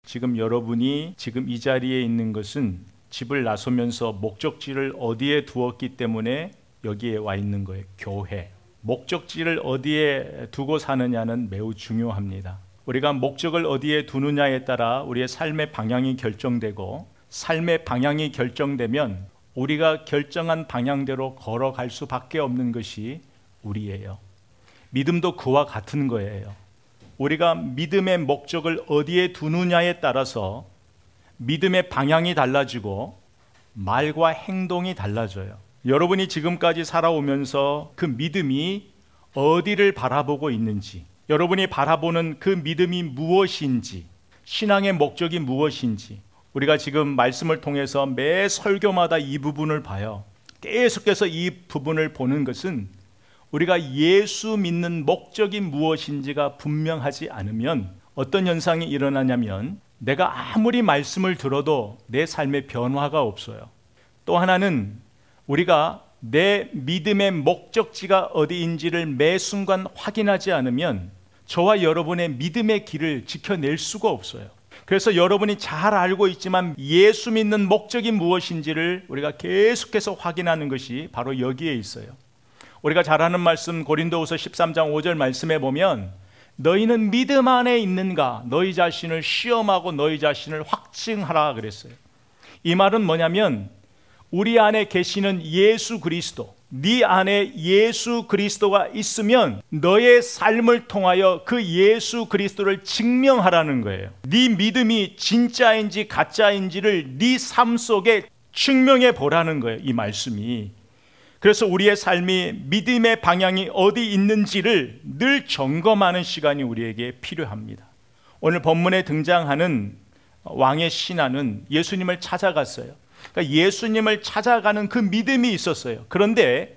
지금 여러분이 지금 이 자리에 있는 것은 집을 나서면서 목적지를 어디에 두었기 때문에 여기에 와 있는 거예요. 교회. 목적지를 어디에 두고 사느냐는 매우 중요합니다. 우리가 목적을 어디에 두느냐에 따라 우리의 삶의 방향이 결정되고, 삶의 방향이 결정되면 우리가 결정한 방향대로 걸어갈 수밖에 없는 것이 우리예요. 믿음도 그와 같은 거예요. 우리가 믿음의 목적을 어디에 두느냐에 따라서 믿음의 방향이 달라지고 말과 행동이 달라져요. 여러분이 지금까지 살아오면서 그 믿음이 어디를 바라보고 있는지, 여러분이 바라보는 그 믿음이 무엇인지, 신앙의 목적이 무엇인지, 우리가 지금 말씀을 통해서 매 설교마다 이 부분을 봐요. 계속해서 이 부분을 보는 것은 우리가 예수 믿는 목적이 무엇인지가 분명하지 않으면 어떤 현상이 일어나냐면 내가 아무리 말씀을 들어도 내 삶에 변화가 없어요. 또 하나는 우리가 내 믿음의 목적지가 어디인지를 매 순간 확인하지 않으면 저와 여러분의 믿음의 길을 지켜낼 수가 없어요. 그래서 여러분이 잘 알고 있지만 예수 믿는 목적이 무엇인지를 우리가 계속해서 확인하는 것이 바로 여기에 있어요. 우리가 잘 아는 말씀 고린도후서 13장 5절 말씀에 보면 너희는 믿음 안에 있는가? 너희 자신을 시험하고 너희 자신을 확증하라 그랬어요. 이 말은 뭐냐면 우리 안에 계시는 예수 그리스도, 네 안에 예수 그리스도가 있으면 너의 삶을 통하여 그 예수 그리스도를 증명하라는 거예요. 네 믿음이 진짜인지 가짜인지를 네 삶 속에 증명해 보라는 거예요, 이 말씀이. 그래서 우리의 삶이 믿음의 방향이 어디 있는지를 늘 점검하는 시간이 우리에게 필요합니다. 오늘 본문에 등장하는 왕의 신하는 예수님을 찾아갔어요. 그러니까 예수님을 찾아가는 그 믿음이 있었어요. 그런데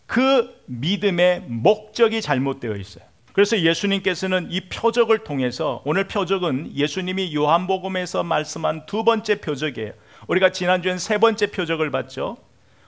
그 믿음의 목적이 잘못되어 있어요. 그래서 예수님께서는 이 표적을 통해서, 오늘 표적은 예수님이 요한복음에서 말씀한 두 번째 표적이에요. 우리가 지난주엔 세 번째 표적을 봤죠.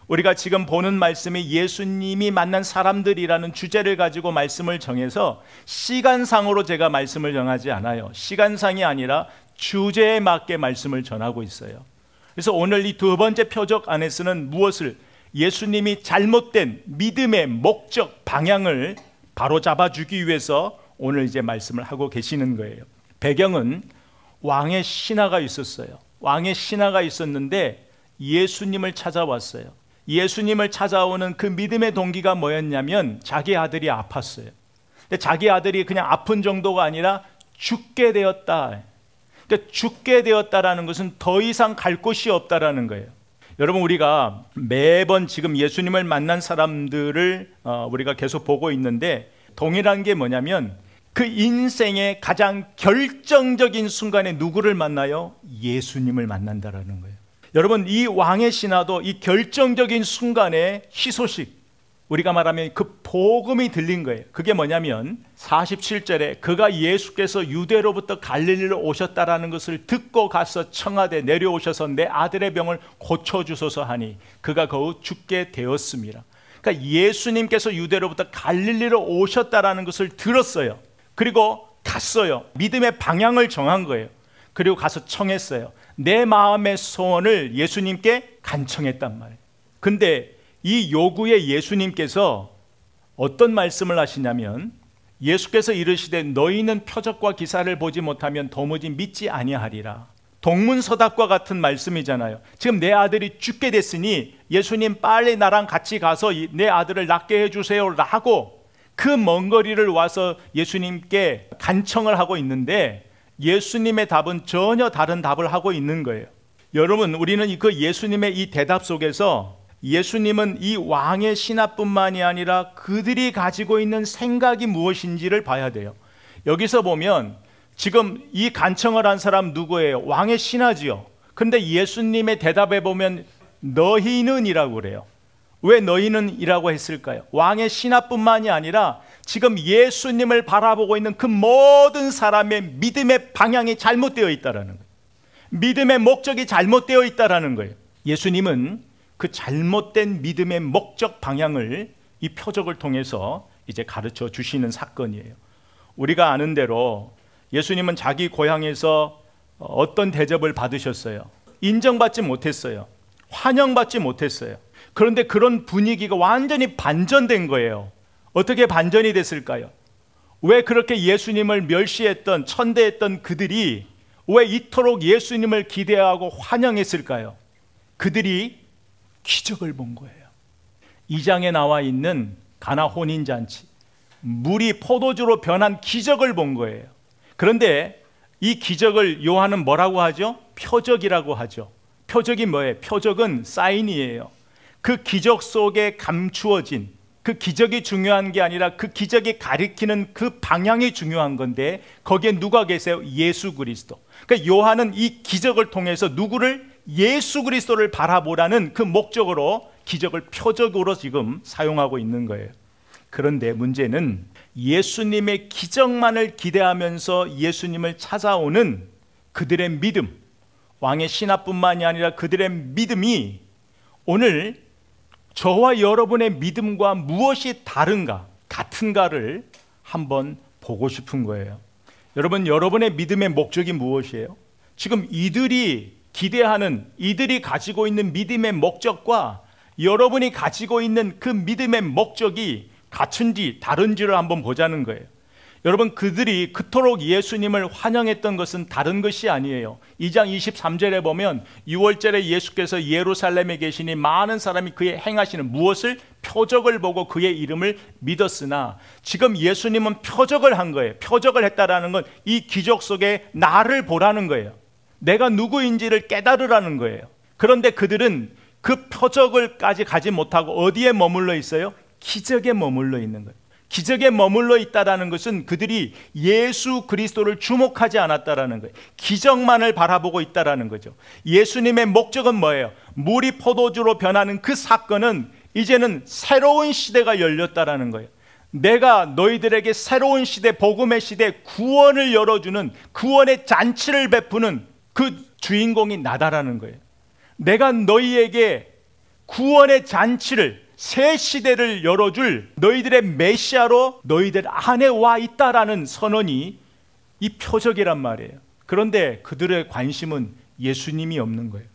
우리가 지금 보는 말씀이 예수님이 만난 사람들이라는 주제를 가지고 말씀을 정해서 시간상으로 제가 말씀을 정하지 않아요. 시간상이 아니라 주제에 맞게 말씀을 전하고 있어요. 그래서 오늘 이 두 번째 표적 안에서는 무엇을, 예수님이 잘못된 믿음의 목적 방향을 바로잡아 주기 위해서 오늘 이제 말씀을 하고 계시는 거예요. 배경은 왕의 신하가 있었어요. 왕의 신하가 있었는데 예수님을 찾아왔어요. 예수님을 찾아오는 그 믿음의 동기가 뭐였냐면 자기 아들이 아팠어요. 근데 자기 아들이 그냥 아픈 정도가 아니라 죽게 되었다. 그러니까 죽게 되었다라는 것은 더 이상 갈 곳이 없다라는 거예요. 여러분, 우리가 매번 지금 예수님을 만난 사람들을 우리가 계속 보고 있는데 동일한 게 뭐냐면 그 인생의 가장 결정적인 순간에 누구를 만나요? 예수님을 만난다라는 거예요. 여러분, 이 왕의 신하도 이 결정적인 순간에 희소식, 우리가 말하면 그 복음이 들린 거예요. 그게 뭐냐면 47절에 그가 예수께서 유대로부터 갈릴리로 오셨다라는 것을 듣고 가서 청하되 내려오셔서 내 아들의 병을 고쳐주소서 하니 그가 거의 죽게 되었습니다. 그러니까 예수님께서 유대로부터 갈릴리로 오셨다라는 것을 들었어요. 그리고 갔어요. 믿음의 방향을 정한 거예요. 그리고 가서 청했어요. 내 마음의 소원을 예수님께 간청했단 말이에요. 근데 이 요구에 예수님께서 어떤 말씀을 하시냐면 예수께서 이르시되 너희는 표적과 기사를 보지 못하면 도무지 믿지 아니하리라. 동문서답과 같은 말씀이잖아요. 지금 내 아들이 죽게 됐으니 예수님 빨리 나랑 같이 가서 내 아들을 낫게 해주세요 라고 그 먼 거리를 와서 예수님께 간청을 하고 있는데 예수님의 답은 전혀 다른 답을 하고 있는 거예요. 여러분, 우리는 그 예수님의 이 대답 속에서 예수님은 이 왕의 신하뿐만이 아니라 그들이 가지고 있는 생각이 무엇인지를 봐야 돼요. 여기서 보면 지금 이 간청을 한 사람 누구예요? 왕의 신하지요. 근데 예수님의 대답에 보면 너희는 이라고 그래요. 왜 너희는 이라고 했을까요? 왕의 신하뿐만이 아니라 지금 예수님을 바라보고 있는 그 모든 사람의 믿음의 방향이 잘못되어 있다는 거예요. 믿음의 목적이 잘못되어 있다는 거예요. 예수님은 그 잘못된 믿음의 목적 방향을 이 표적을 통해서 이제 가르쳐 주시는 사건이에요. 우리가 아는 대로 예수님은 자기 고향에서 어떤 대접을 받으셨어요? 인정받지 못했어요. 환영받지 못했어요. 그런데 그런 분위기가 완전히 반전된 거예요. 어떻게 반전이 됐을까요? 왜 그렇게 예수님을 멸시했던, 천대했던 그들이 왜 이토록 예수님을 기대하고 환영했을까요? 그들이 기적을 본 거예요. 2장에 나와 있는 가나 혼인잔치, 물이 포도주로 변한 기적을 본 거예요. 그런데 이 기적을 요한은 뭐라고 하죠? 표적이라고 하죠. 표적이 뭐예요? 표적은 사인이에요. 그 기적 속에 감추어진, 그 기적이 중요한 게 아니라 그 기적이 가리키는 그 방향이 중요한 건데, 거기에 누가 계세요? 예수 그리스도. 그러니까 요한은 이 기적을 통해서 누구를? 예수 그리스도를 바라보라는 그 목적으로 기적을 표적으로 지금 사용하고 있는 거예요. 그런데 문제는 예수님의 기적만을 기대하면서 예수님을 찾아오는 그들의 믿음, 왕의 신하뿐만이 아니라 그들의 믿음이 오늘 저와 여러분의 믿음과 무엇이 다른가, 같은가를 한번 보고 싶은 거예요. 여러분, 여러분의 믿음의 목적이 무엇이에요? 지금 이들이 기대하는, 이들이 가지고 있는 믿음의 목적과 여러분이 가지고 있는 그 믿음의 목적이 같은지 다른지를 한번 보자는 거예요. 여러분, 그들이 그토록 예수님을 환영했던 것은 다른 것이 아니에요. 2장 23절에 보면 6월절에 예수께서 예루살렘에 계시니 많은 사람이 그의 행하시는 무엇을? 표적을 보고 그의 이름을 믿었으나, 지금 예수님은 표적을 한 거예요. 표적을 했다라는 건 이 기적 속에 나를 보라는 거예요. 내가 누구인지를 깨달으라는 거예요. 그런데 그들은 그 표적을까지 가지 못하고 어디에 머물러 있어요? 기적에 머물러 있는 거예요. 기적에 머물러 있다라는 것은 그들이 예수 그리스도를 주목하지 않았다라는 거예요. 기적만을 바라보고 있다라는 거죠. 예수님의 목적은 뭐예요? 물이 포도주로 변하는 그 사건은 이제는 새로운 시대가 열렸다라는 거예요. 내가 너희들에게 새로운 시대, 복음의 시대, 구원을 열어주는, 구원의 잔치를 베푸는 그 주인공이 나다라는 거예요. 내가 너희에게 구원의 잔치를, 새 시대를 열어줄 너희들의 메시아로 너희들 안에 와 있다라는 선언이 이 표적이란 말이에요. 그런데 그들의 관심은 예수님이 없는 거예요.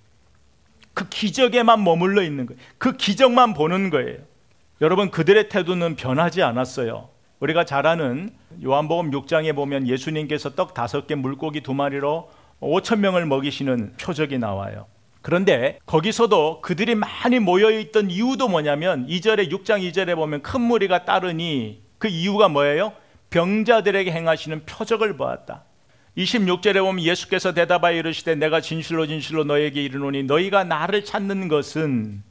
그 기적에만 머물러 있는 거예요. 그 기적만 보는 거예요. 여러분, 그들의 태도는 변하지 않았어요. 우리가 잘 아는 요한복음 6장에 보면 예수님께서 떡 5개, 물고기 2마리로 5,000명을 먹이시는 표적이 나와요. 그런데 거기서도 그들이 많이 모여있던 이유도 뭐냐면 2절에, 6장 2절에 보면 큰 무리가 따르니 그 이유가 뭐예요? 병자들에게 행하시는 표적을 보았다. 26절에 보면 예수께서 대답하여 이르시되 내가 진실로 진실로 너에게 이르노니 너희가 나를 찾는 것은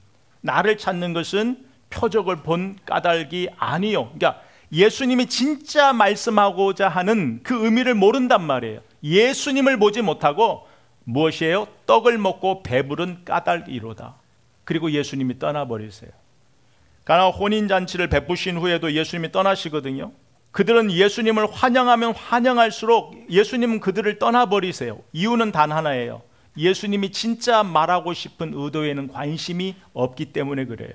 표적을 본 까닭이 아니요. 그러니까 예수님이 진짜 말씀하고자 하는 그 의미를 모른단 말이에요. 예수님을 보지 못하고 무엇이에요? 떡을 먹고 배부른 까닭이로다. 그리고 예수님이 떠나버리세요. 가나 혼인잔치를 베푸신 후에도 예수님이 떠나시거든요. 그들은 예수님을 환영하면 환영할수록 예수님은 그들을 떠나버리세요. 이유는 단 하나예요. 예수님이 진짜 말하고 싶은 의도에는 관심이 없기 때문에 그래요.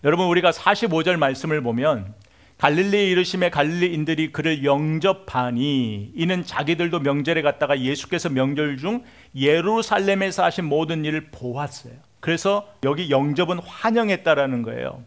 여러분, 우리가 45절 말씀을 보면 갈릴리에 이르심에 갈릴리인들이 그를 영접하니 이는 자기들도 명절에 갔다가 예수께서 명절 중 예루살렘에서 하신 모든 일을 보았어요. 그래서 여기 영접은 환영했다라는 거예요.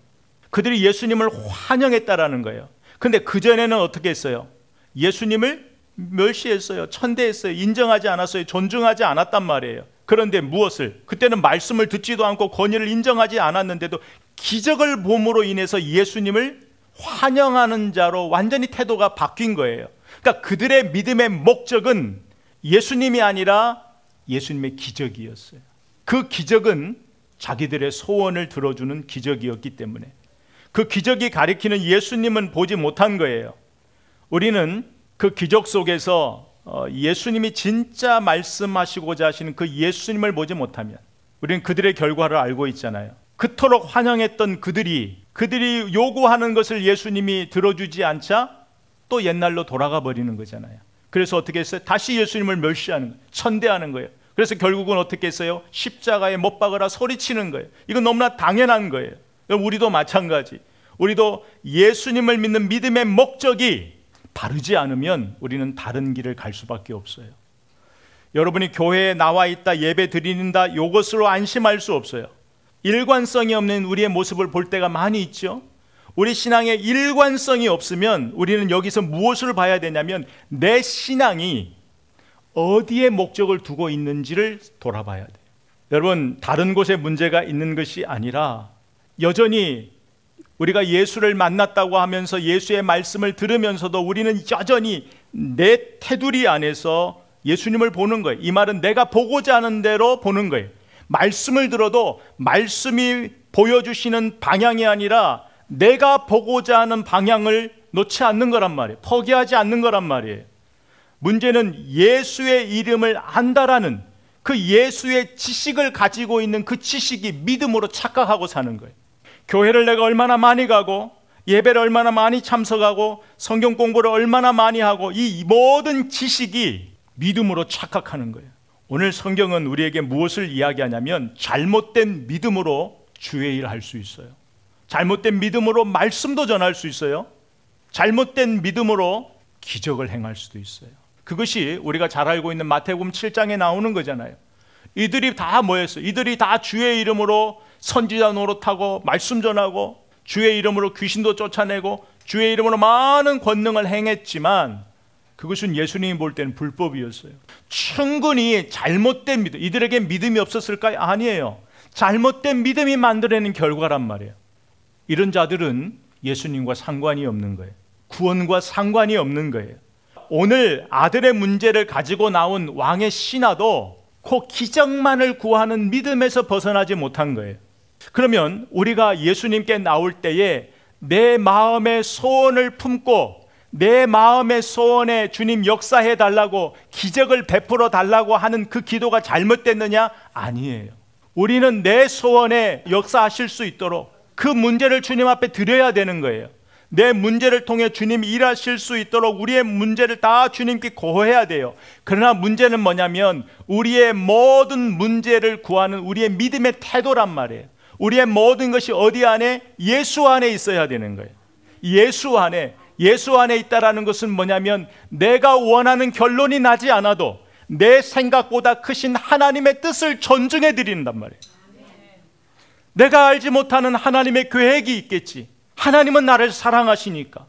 그들이 예수님을 환영했다라는 거예요. 근데 그전에는 어떻게 했어요? 예수님을 멸시했어요. 천대했어요. 인정하지 않았어요. 존중하지 않았단 말이에요. 그런데 무엇을? 그때는 말씀을 듣지도 않고 권위를 인정하지 않았는데도 기적을 봄으로 인해서 예수님을 환영하는 자로 완전히 태도가 바뀐 거예요. 그러니까 그들의 믿음의 목적은 예수님이 아니라 예수님의 기적이었어요. 그 기적은 자기들의 소원을 들어주는 기적이었기 때문에 그 기적이 가리키는 예수님은 보지 못한 거예요. 우리는 그 기적 속에서 예수님이 진짜 말씀하시고자 하시는 그 예수님을 보지 못하면 우리는 그들의 결과를 알고 있잖아요. 그토록 환영했던 그들이 요구하는 것을 예수님이 들어주지 않자 또 옛날로 돌아가 버리는 거잖아요. 그래서 어떻게 했어요? 다시 예수님을 멸시하는 거예요. 천대하는 거예요. 그래서 결국은 어떻게 했어요? 십자가에 못 박으라 소리치는 거예요. 이건 너무나 당연한 거예요. 우리도 마찬가지. 우리도 예수님을 믿는 믿음의 목적이 바르지 않으면 우리는 다른 길을 갈 수밖에 없어요. 여러분이 교회에 나와 있다, 예배 드린다, 이것으로 안심할 수 없어요. 일관성이 없는 우리의 모습을 볼 때가 많이 있죠. 우리 신앙에 일관성이 없으면 우리는 여기서 무엇을 봐야 되냐면 내 신앙이 어디에 목적을 두고 있는지를 돌아봐야 돼요. 여러분, 다른 곳에 문제가 있는 것이 아니라 여전히 우리가 예수를 만났다고 하면서 예수의 말씀을 들으면서도 우리는 여전히 내 테두리 안에서 예수님을 보는 거예요. 이 말은 내가 보고자 하는 대로 보는 거예요. 말씀을 들어도 말씀이 보여주시는 방향이 아니라 내가 보고자 하는 방향을 놓지 않는 거란 말이에요. 포기하지 않는 거란 말이에요. 문제는 예수의 이름을 안다라는 그 예수의 지식을 가지고 있는 그 지식이 믿음으로 착각하고 사는 거예요. 교회를 내가 얼마나 많이 가고 예배를 얼마나 많이 참석하고 성경 공부를 얼마나 많이 하고 이 모든 지식이 믿음으로 착각하는 거예요. 오늘 성경은 우리에게 무엇을 이야기하냐면 잘못된 믿음으로 주의 일을 할 수 있어요. 잘못된 믿음으로 말씀도 전할 수 있어요. 잘못된 믿음으로 기적을 행할 수도 있어요. 그것이 우리가 잘 알고 있는 마태복음 7장에 나오는 거잖아요. 이들이 다 뭐였어요? 이들이 다 주의 이름으로 선지자 노릇하고 말씀 전하고 주의 이름으로 귀신도 쫓아내고 주의 이름으로 많은 권능을 행했지만 그것은 예수님이 볼 때는 불법이었어요. 충분히 잘못된 믿음, 이들에게 믿음이 없었을까요? 아니에요. 잘못된 믿음이 만들어내는 결과란 말이에요. 이런 자들은 예수님과 상관이 없는 거예요. 구원과 상관이 없는 거예요. 오늘 아들의 문제를 가지고 나온 왕의 신하도 그 기적만을 구하는 믿음에서 벗어나지 못한 거예요. 그러면 우리가 예수님께 나올 때에 내 마음의 소원을 품고 내 마음의 소원에 주님 역사해 달라고 기적을 베풀어 달라고 하는 그 기도가 잘못됐느냐? 아니에요. 우리는 내 소원에 역사하실 수 있도록 그 문제를 주님 앞에 드려야 되는 거예요. 내 문제를 통해 주님이 일하실 수 있도록 우리의 문제를 다 주님께 고해야 돼요. 그러나 문제는 뭐냐면 우리의 모든 문제를 구하는 우리의 믿음의 태도란 말이에요. 우리의 모든 것이 어디 안에? 예수 안에 있어야 되는 거예요. 예수 안에 있다라는 것은 뭐냐면 내가 원하는 결론이 나지 않아도 내 생각보다 크신 하나님의 뜻을 존중해 드린단 말이에요. 내가 알지 못하는 하나님의 계획이 있겠지. 하나님은 나를 사랑하시니까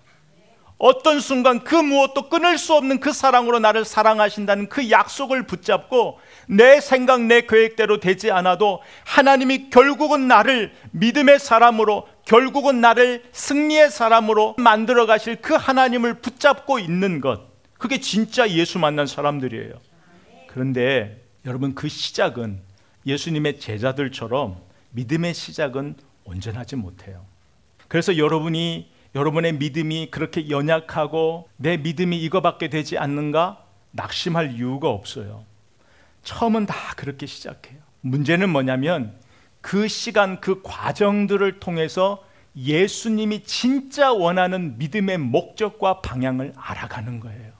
어떤 순간 그 무엇도 끊을 수 없는 그 사랑으로 나를 사랑하신다는 그 약속을 붙잡고 내 생각 내 계획대로 되지 않아도 하나님이 결국은 나를 믿음의 사람으로 결국은 나를 승리의 사람으로 만들어 가실 그 하나님을 붙잡고 있는 것, 그게 진짜 예수 만난 사람들이에요. 그런데 여러분, 그 시작은 예수님의 제자들처럼 믿음의 시작은 온전하지 못해요. 그래서 여러분의 믿음이 그렇게 연약하고 내 믿음이 이거밖에 되지 않는가 낙심할 이유가 없어요. 처음은 다 그렇게 시작해요. 문제는 뭐냐면 그 시간 그 과정들을 통해서 예수님이 진짜 원하는 믿음의 목적과 방향을 알아가는 거예요.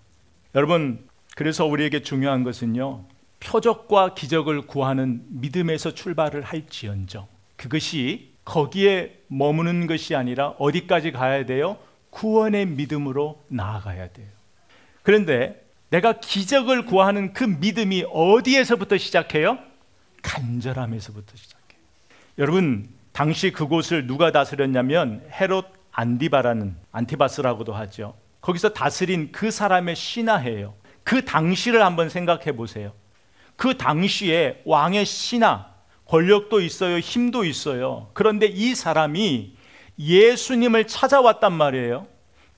여러분, 그래서 우리에게 중요한 것은요, 표적과 기적을 구하는 믿음에서 출발을 할지언정 그것이 거기에 머무는 것이 아니라 어디까지 가야 돼요? 구원의 믿음으로 나아가야 돼요. 그런데 내가 기적을 구하는 그 믿음이 어디에서부터 시작해요? 간절함에서부터 시작해요. 여러분, 당시 그곳을 누가 다스렸냐면 헤롯 안티바스라고도 하죠. 거기서 다스린 그 사람의 신하예요. 그 당시를 한번 생각해 보세요. 그 당시에 왕의 신하, 권력도 있어요, 힘도 있어요. 그런데 이 사람이 예수님을 찾아왔단 말이에요.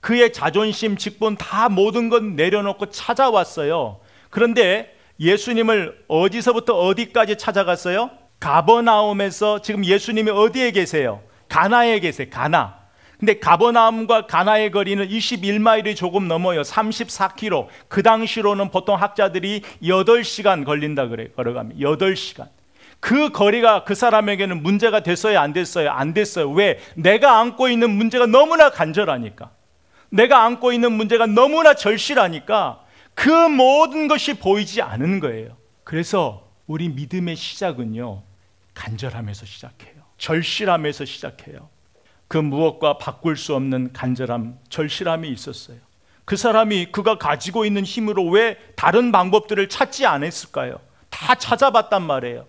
그의 자존심, 직분 다 모든 것 내려놓고 찾아왔어요. 그런데 예수님을 어디서부터 어디까지 찾아갔어요? 가버나움에서. 지금 예수님이 어디에 계세요? 가나에 계세요. 가나. 근데 가버나움과 가나의 거리는 21마일이 조금 넘어요. 34km. 그 당시로는 보통 학자들이 8시간 걸린다 그래요. 걸어가면 8시간. 그 거리가 그 사람에게는 문제가 됐어요? 안 됐어요? 안 됐어요. 왜? 내가 안고 있는 문제가 너무나 간절하니까. 내가 안고 있는 문제가 너무나 절실하니까 그 모든 것이 보이지 않은 거예요. 그래서 우리 믿음의 시작은요, 간절함에서 시작해요. 절실함에서 시작해요. 그 무엇과 바꿀 수 없는 간절함, 절실함이 있었어요. 그 사람이 그가 가지고 있는 힘으로 왜 다른 방법들을 찾지 않았을까요? 다 찾아봤단 말이에요.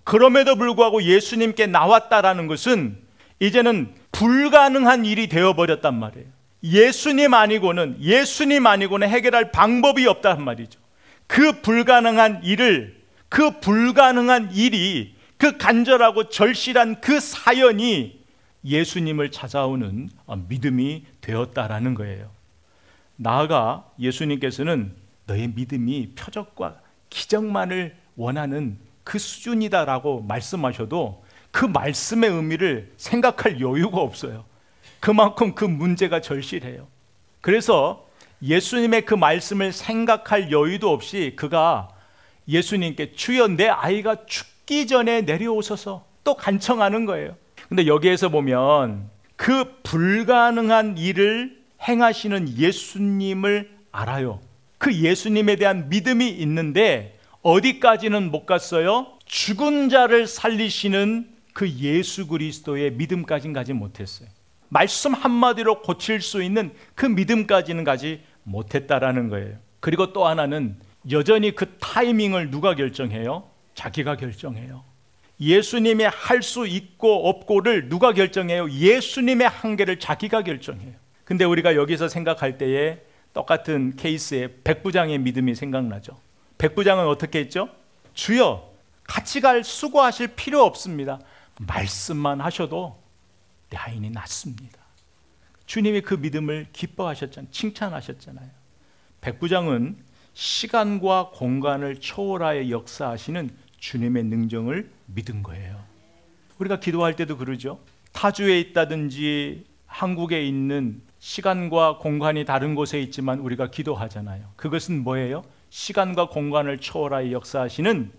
그럼에도 불구하고 예수님께 나왔다라는 것은 이제는 불가능한 일이 되어버렸단 말이에요. 예수님 아니고는 해결할 방법이 없단 말이죠. 그 불가능한 일이, 그 간절하고 절실한 그 사연이 예수님을 찾아오는 믿음이 되었다라는 거예요. 나아가 예수님께서는 너의 믿음이 표적과 기적만을 원하는 그 수준이다라고 말씀하셔도 그 말씀의 의미를 생각할 여유가 없어요. 그만큼 그 문제가 절실해요. 그래서 예수님의 그 말씀을 생각할 여유도 없이 그가 예수님께 주여 내 아이가 죽기 전에 내려오소서 또 간청하는 거예요. 근데 여기에서 보면 그 불가능한 일을 행하시는 예수님을 알아요. 그 예수님에 대한 믿음이 있는데 어디까지는 못 갔어요? 죽은 자를 살리시는 그 예수 그리스도의 믿음까지는 가지 못했어요. 말씀 한마디로 고칠 수 있는 그 믿음까지는 가지 못했다라는 거예요. 그리고 또 하나는 여전히 그 타이밍을 누가 결정해요? 자기가 결정해요. 예수님이 할 수 있고 없고를 누가 결정해요? 예수님의 한계를 자기가 결정해요. 근데 우리가 여기서 생각할 때에 똑같은 케이스에 백부장의 믿음이 생각나죠. 백부장은 어떻게 했죠? 주여 같이 갈 수고하실 필요 없습니다. 말씀만 하셔도 내 아인이 낫습니다. 주님이 그 믿음을 기뻐하셨잖아요. 칭찬하셨잖아요. 백부장은 시간과 공간을 초월하여 역사하시는 주님의 능정을 믿은 거예요. 우리가 기도할 때도 그러죠. 타주에 있다든지 한국에 있는 시간과 공간이 다른 곳에 있지만 우리가 기도하잖아요. 그것은 뭐예요? 시간과 공간을 초월하여 역사하시는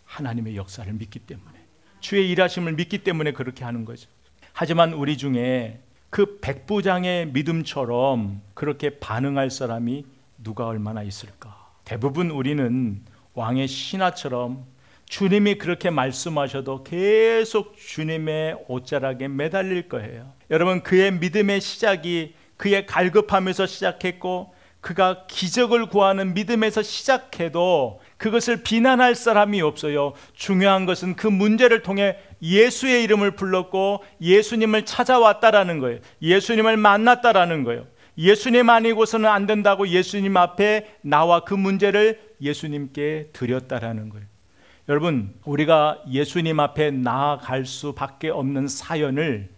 하나님의 역사를 믿기 때문에, 주의 일하심을 믿기 때문에 그렇게 하는 거죠. 하지만 우리 중에 그 백부장의 믿음처럼 그렇게 반응할 사람이 누가 얼마나 있을까? 대부분 우리는 왕의 신하처럼 주님이 그렇게 말씀하셔도 계속 주님의 옷자락에 매달릴 거예요. 여러분, 그의 믿음의 시작이 그의 갈급함에서 시작했고 그가 기적을 구하는 믿음에서 시작해도 그것을 비난할 사람이 없어요. 중요한 것은 그 문제를 통해 예수의 이름을 불렀고 예수님을 찾아왔다라는 거예요. 예수님을 만났다라는 거예요. 예수님 아니고서는 안 된다고 예수님 앞에 나와 그 문제를 예수님께 드렸다라는 거예요. 여러분, 우리가 예수님 앞에 나아갈 수밖에 없는 사연을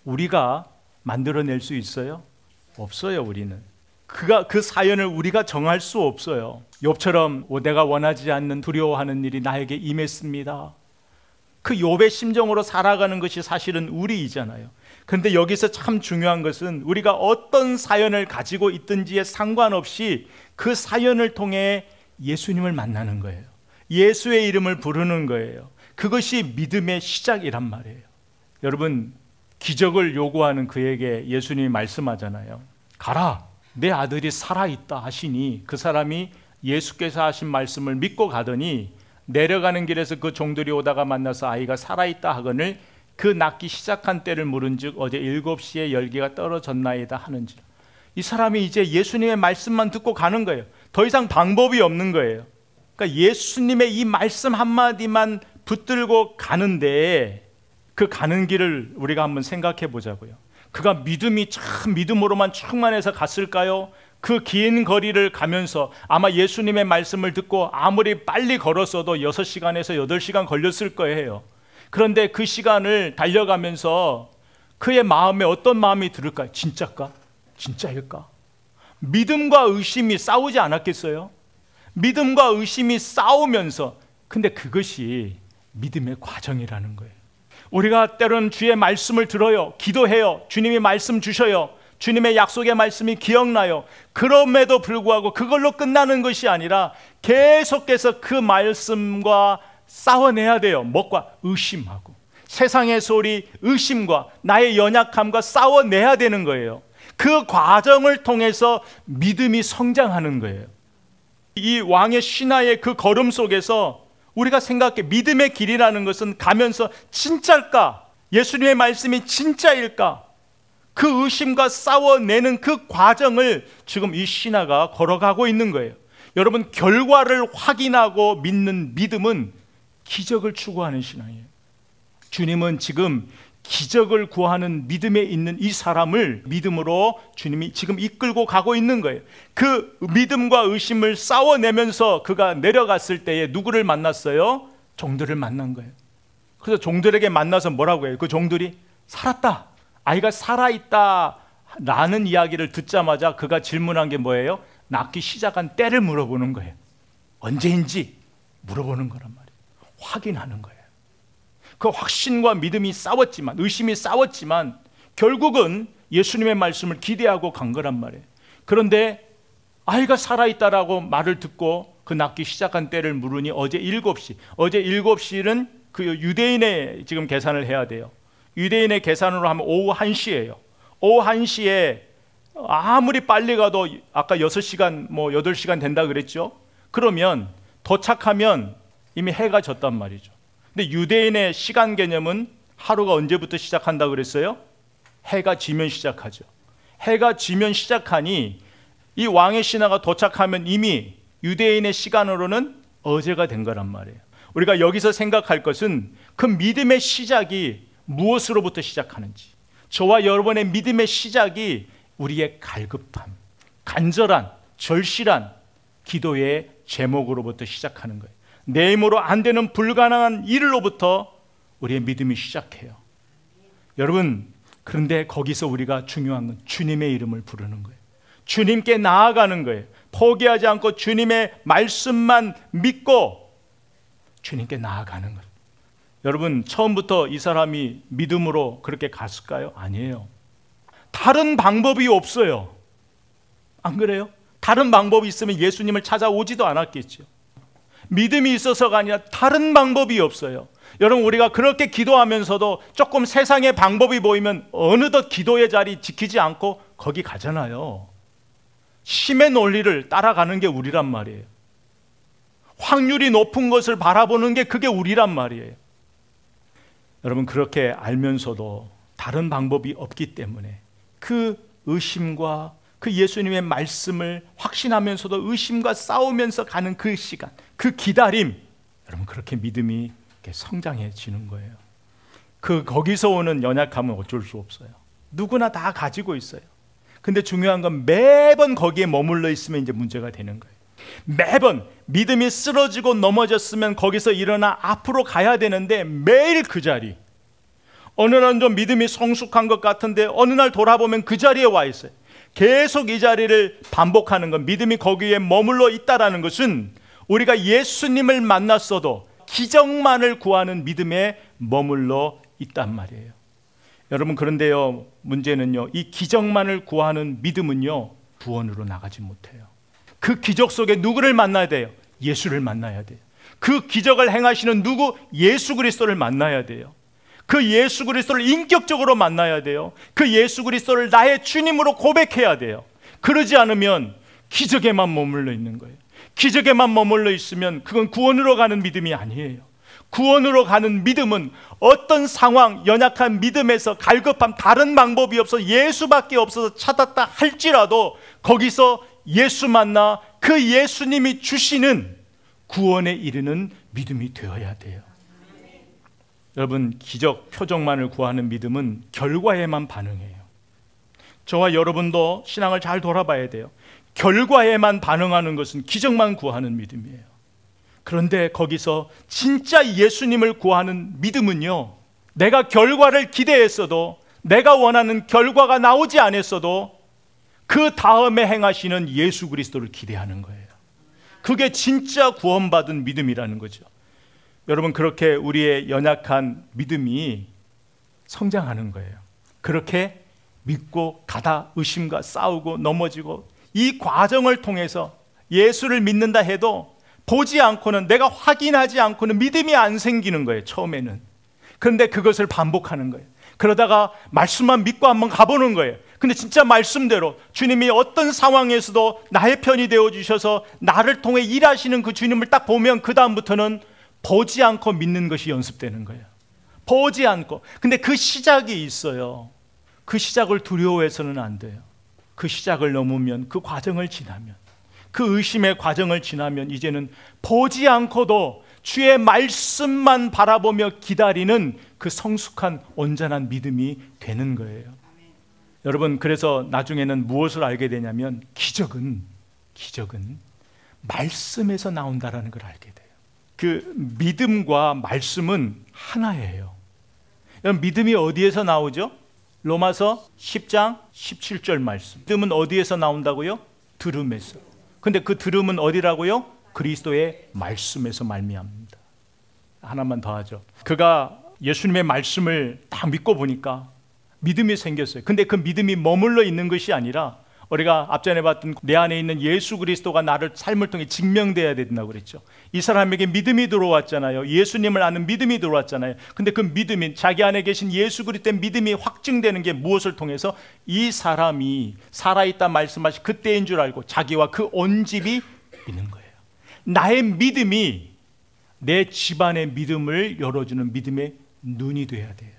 우리가 만들어낼 수 있어요? 없어요. 우리는 그 사연을 우리가 정할 수 없어요. 욥처럼 내가 원하지 않는 두려워하는 일이 나에게 임했습니다. 그 욥의 심정으로 살아가는 것이 사실은 우리이잖아요. 그런데 여기서 참 중요한 것은 우리가 어떤 사연을 가지고 있든지에 상관없이 그 사연을 통해 예수님을 만나는 거예요. 예수의 이름을 부르는 거예요. 그것이 믿음의 시작이란 말이에요. 여러분, 기적을 요구하는 그에게 예수님이 말씀하잖아요. 가라, 내 아들이 살아있다 하시니 그 사람이 예수께서 하신 말씀을 믿고 가더니 내려가는 길에서 그 종들이 오다가 만나서 아이가 살아있다 하거늘 그 낳기 시작한 때를 물은즉 어제 7시에 열기가 떨어졌나이다 하는지라. 이 사람이 이제 예수님의 말씀만 듣고 가는 거예요. 더 이상 방법이 없는 거예요. 그러니까 예수님의 이 말씀 한마디만 붙들고 가는데 그 가는 길을 우리가 한번 생각해 보자고요. 그가 믿음이 참 믿음으로만 충만해서 갔을까요? 그 긴 거리를 가면서 아마 예수님의 말씀을 듣고 아무리 빨리 걸었어도 6시간에서 8시간 걸렸을 거예요. 그런데 그 시간을 달려가면서 그의 마음에 어떤 마음이 들을까요? 진짜일까? 진짜일까? 믿음과 의심이 싸우지 않았겠어요? 믿음과 의심이 싸우면서, 근데 그것이 믿음의 과정이라는 거예요. 우리가 때로는 주의 말씀을 들어요. 기도해요. 주님이 말씀 주셔요. 주님의 약속의 말씀이 기억나요. 그럼에도 불구하고 그걸로 끝나는 것이 아니라 계속해서 그 말씀과 싸워내야 돼요. 뭐과? 의심하고. 세상의 소리, 의심과 나의 연약함과 싸워내야 되는 거예요. 그 과정을 통해서 믿음이 성장하는 거예요. 이 왕의 신하의 그 걸음 속에서 우리가 생각해, 믿음의 길이라는 것은 가면서 진짜일까? 예수님의 말씀이 진짜일까? 그 의심과 싸워내는 그 과정을 지금 이 신하가 걸어가고 있는 거예요. 여러분, 결과를 확인하고 믿는 믿음은 기적을 추구하는 신앙이에요. 주님은 지금 기적을 구하는 믿음에 있는 이 사람을 믿음으로 주님이 지금 이끌고 가고 있는 거예요. 그 믿음과 의심을 싸워내면서 그가 내려갔을 때에 누구를 만났어요? 종들을 만난 거예요. 그래서 종들에게 만나서 뭐라고 해요? 그 종들이 살았다, 아이가 살아있다 라는 이야기를 듣자마자 그가 질문한 게 뭐예요? 낳기 시작한 때를 물어보는 거예요. 언제인지 물어보는 거란 말이에요. 확인하는 거예요. 그 확신과 믿음이 싸웠지만, 의심이 싸웠지만 결국은 예수님의 말씀을 기대하고 간 거란 말이에요. 그런데 아이가 살아있다라고 말을 듣고 그 낳기 시작한 때를 물으니 어제 7시는 그 유대인의 지금 계산을 해야 돼요. 유대인의 계산으로 하면 오후 1시예요. 오후 1시에 아무리 빨리 가도 아까 6시간, 8시간 된다 그랬죠. 그러면 도착하면 이미 해가 졌단 말이죠. 근데 유대인의 시간 개념은 하루가 언제부터 시작한다 그랬어요? 해가 지면 시작하죠. 해가 지면 시작하니 이 왕의 신하가 도착하면 이미 유대인의 시간으로는 어제가 된 거란 말이에요. 우리가 여기서 생각할 것은 그 믿음의 시작이 무엇으로부터 시작하는지, 저와 여러분의 믿음의 시작이 우리의 갈급함, 간절한, 절실한 기도의 제목으로부터 시작하는 거예요. 내 힘으로 안 되는 불가능한 일로부터 우리의 믿음이 시작해요. 여러분, 그런데 거기서 우리가 중요한 건 주님의 이름을 부르는 거예요. 주님께 나아가는 거예요. 포기하지 않고 주님의 말씀만 믿고 주님께 나아가는 거예요. 여러분, 처음부터 이 사람이 믿음으로 그렇게 갔을까요? 아니에요. 다른 방법이 없어요. 안 그래요? 다른 방법이 있으면 예수님을 찾아오지도 않았겠죠. 믿음이 있어서가 아니라 다른 방법이 없어요. 여러분, 우리가 그렇게 기도하면서도 조금 세상의 방법이 보이면 어느덧 기도의 자리 지키지 않고 거기 가잖아요. 힘의 논리를 따라가는 게 우리란 말이에요. 확률이 높은 것을 바라보는 게 그게 우리란 말이에요. 여러분, 그렇게 알면서도 다른 방법이 없기 때문에 그 의심과 그 예수님의 말씀을 확신하면서도 의심과 싸우면서 가는 그 시간, 그 기다림, 여러분, 그렇게 믿음이 성장해지는 거예요. 거기서 오는 연약함은 어쩔 수 없어요. 누구나 다 가지고 있어요. 근데 중요한 건 매번 거기에 머물러 있으면 이제 문제가 되는 거예요. 매번 믿음이 쓰러지고 넘어졌으면 거기서 일어나 앞으로 가야 되는데 매일 그 자리, 어느 날은 좀 믿음이 성숙한 것 같은데 어느 날 돌아보면 그 자리에 와 있어요. 계속 이 자리를 반복하는 건, 믿음이 거기에 머물러 있다라는 것은 우리가 예수님을 만났어도 기적만을 구하는 믿음에 머물러 있단 말이에요. 여러분, 그런데요, 문제는요, 이 기적만을 구하는 믿음은요, 구원으로 나가지 못해요. 그 기적 속에 누구를 만나야 돼요? 예수를 만나야 돼요. 그 기적을 행하시는 누구? 예수 그리스도를 만나야 돼요. 그 예수 그리스도를 인격적으로 만나야 돼요. 그 예수 그리스도를 나의 주님으로 고백해야 돼요. 그러지 않으면 기적에만 머물러 있는 거예요. 기적에만 머물러 있으면 그건 구원으로 가는 믿음이 아니에요. 구원으로 가는 믿음은 어떤 상황, 연약한 믿음에서 갈급함, 다른 방법이 없어 예수밖에 없어서 찾았다 할지라도 거기서 예수 만나 그 예수님이 주시는 구원에 이르는 믿음이 되어야 돼요. 여러분, 기적, 표적만을 구하는 믿음은 결과에만 반응해요. 저와 여러분도 신앙을 잘 돌아봐야 돼요. 결과에만 반응하는 것은 기적만 구하는 믿음이에요. 그런데 거기서 진짜 예수님을 구하는 믿음은요, 내가 결과를 기대했어도, 내가 원하는 결과가 나오지 않았어도 그 다음에 행하시는 예수 그리스도를 기대하는 거예요. 그게 진짜 구원받은 믿음이라는 거죠. 여러분, 그렇게 우리의 연약한 믿음이 성장하는 거예요. 그렇게 믿고 가다 의심과 싸우고 넘어지고, 이 과정을 통해서 예수를 믿는다 해도 보지 않고는, 내가 확인하지 않고는 믿음이 안 생기는 거예요, 처음에는. 그런데 그것을 반복하는 거예요. 그러다가 말씀만 믿고 한번 가보는 거예요. 근데 진짜 말씀대로 주님이 어떤 상황에서도 나의 편이 되어주셔서 나를 통해 일하시는 그 주님을 딱 보면 그 다음부터는 보지 않고 믿는 것이 연습되는 거예요. 보지 않고. 근데 그 시작이 있어요. 그 시작을 두려워해서는 안 돼요. 그 시작을 넘으면, 그 과정을 지나면, 그 의심의 과정을 지나면 이제는 보지 않고도 주의 말씀만 바라보며 기다리는 그 성숙한 온전한 믿음이 되는 거예요. 여러분, 그래서 나중에는 무엇을 알게 되냐면 기적은 말씀에서 나온다라는 걸 알게 돼요. 그 믿음과 말씀은 하나예요. 여러분, 믿음이 어디에서 나오죠? 로마서 10장 17절 말씀. 믿음은 어디에서 나온다고요? 들음에서. 근데 그 들음은 어디라고요? 그리스도의 말씀에서 말미암습니다. 하나만 더 하죠. 그가 예수님의 말씀을 다 믿고 보니까 믿음이 생겼어요. 근데 그 믿음이 머물러 있는 것이 아니라 우리가 앞전에 봤던 내 안에 있는 예수 그리스도가 나를 삶을 통해 증명돼야 된다고 그랬죠. 이 사람에게 믿음이 들어왔잖아요. 예수님을 아는 믿음이 들어왔잖아요. 근데 그 믿음이, 자기 안에 계신 예수 그리스도의 믿음이 확증되는 게 무엇을 통해서? 이 사람이 살아있다 말씀하신 그때인 줄 알고 자기와 그 온 집이 믿는 거예요. 나의 믿음이 내 집안의 믿음을 열어주는 믿음의 눈이 돼야 돼요.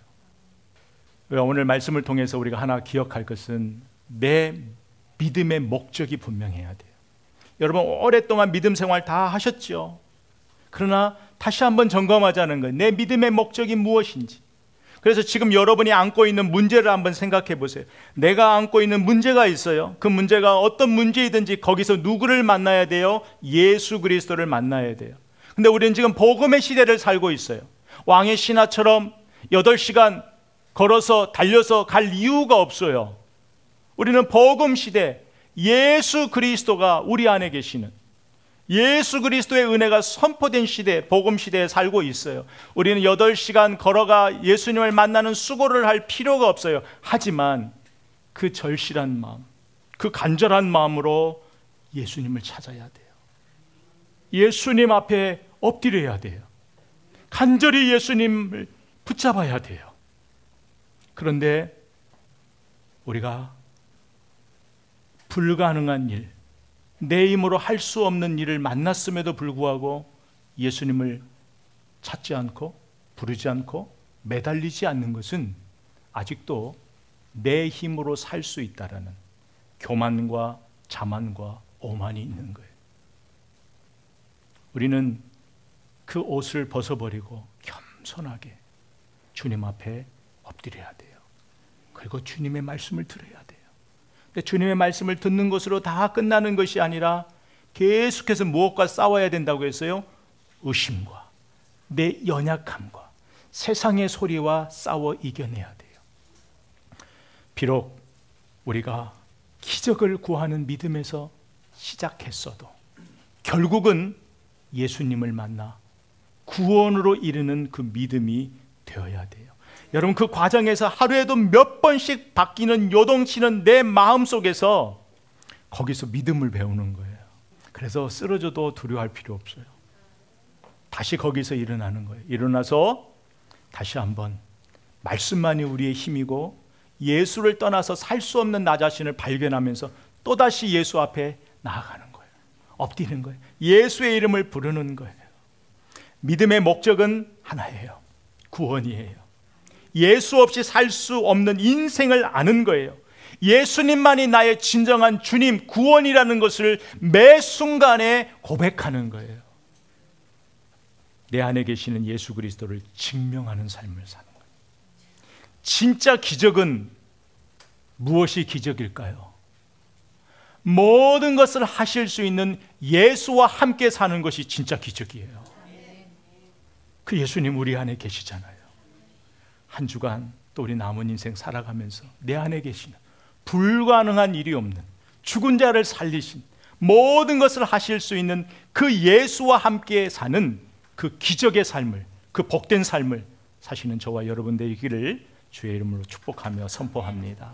오늘 말씀을 통해서 우리가 하나 기억할 것은 내 믿음의 목적이 분명해야 돼요. 여러분, 오랫동안 믿음 생활 다 하셨죠. 그러나 다시 한번 점검하자는 거예요. 내 믿음의 목적이 무엇인지. 그래서 지금 여러분이 안고 있는 문제를 한번 생각해 보세요. 내가 안고 있는 문제가 있어요. 그 문제가 어떤 문제이든지 거기서 누구를 만나야 돼요? 예수 그리스도를 만나야 돼요. 근데 우리는 지금 복음의 시대를 살고 있어요. 왕의 신하처럼 8시간 걸어서 달려서 갈 이유가 없어요. 우리는 복음 시대, 예수 그리스도가 우리 안에 계시는, 예수 그리스도의 은혜가 선포된 시대, 복음 시대에 살고 있어요. 우리는 8시간 걸어가 예수님을 만나는 수고를 할 필요가 없어요. 하지만 그 절실한 마음, 그 간절한 마음으로 예수님을 찾아야 돼요. 예수님 앞에 엎드려야 돼요. 간절히 예수님을 붙잡아야 돼요. 그런데 우리가 불가능한 일, 내 힘으로 할 수 없는 일을 만났음에도 불구하고 예수님을 찾지 않고 부르지 않고 매달리지 않는 것은 아직도 내 힘으로 살 수 있다라는 교만과 자만과 오만이 있는 거예요. 우리는 그 옷을 벗어버리고 겸손하게 주님 앞에 엎드려야 돼요. 그리고 주님의 말씀을 들어야 돼요. 근데 주님의 말씀을 듣는 것으로 다 끝나는 것이 아니라 계속해서 무엇과 싸워야 된다고 했어요? 의심과 내 연약함과 세상의 소리와 싸워 이겨내야 돼요. 비록 우리가 기적을 구하는 믿음에서 시작했어도 결국은 예수님을 만나 구원으로 이르는 그 믿음이 되어야 돼요. 여러분, 그 과정에서 하루에도 몇 번씩 바뀌는 요동치는 내 마음속에서 거기서 믿음을 배우는 거예요. 그래서 쓰러져도 두려워할 필요 없어요. 다시 거기서 일어나는 거예요. 일어나서 다시 한번 말씀만이 우리의 힘이고 예수를 떠나서 살 수 없는 나 자신을 발견하면서 또다시 예수 앞에 나아가는 거예요. 엎드리는 거예요. 예수의 이름을 부르는 거예요. 믿음의 목적은 하나예요. 구원이에요. 예수 없이 살 수 없는 인생을 아는 거예요. 예수님만이 나의 진정한 주님, 구원이라는 것을 매 순간에 고백하는 거예요. 내 안에 계시는 예수 그리스도를 증명하는 삶을 사는 거예요. 진짜 기적은 무엇이 기적일까요? 모든 것을 하실 수 있는 예수와 함께 사는 것이 진짜 기적이에요. 그 예수님 우리 안에 계시잖아요. 한 주간 또 우리 남은 인생 살아가면서 내 안에 계시는 불가능한 일이 없는 죽은 자를 살리신 모든 것을 하실 수 있는 그 예수와 함께 사는 그 기적의 삶을, 그 복된 삶을 사시는 저와 여러분 되기를 주의 이름으로 축복하며 선포합니다.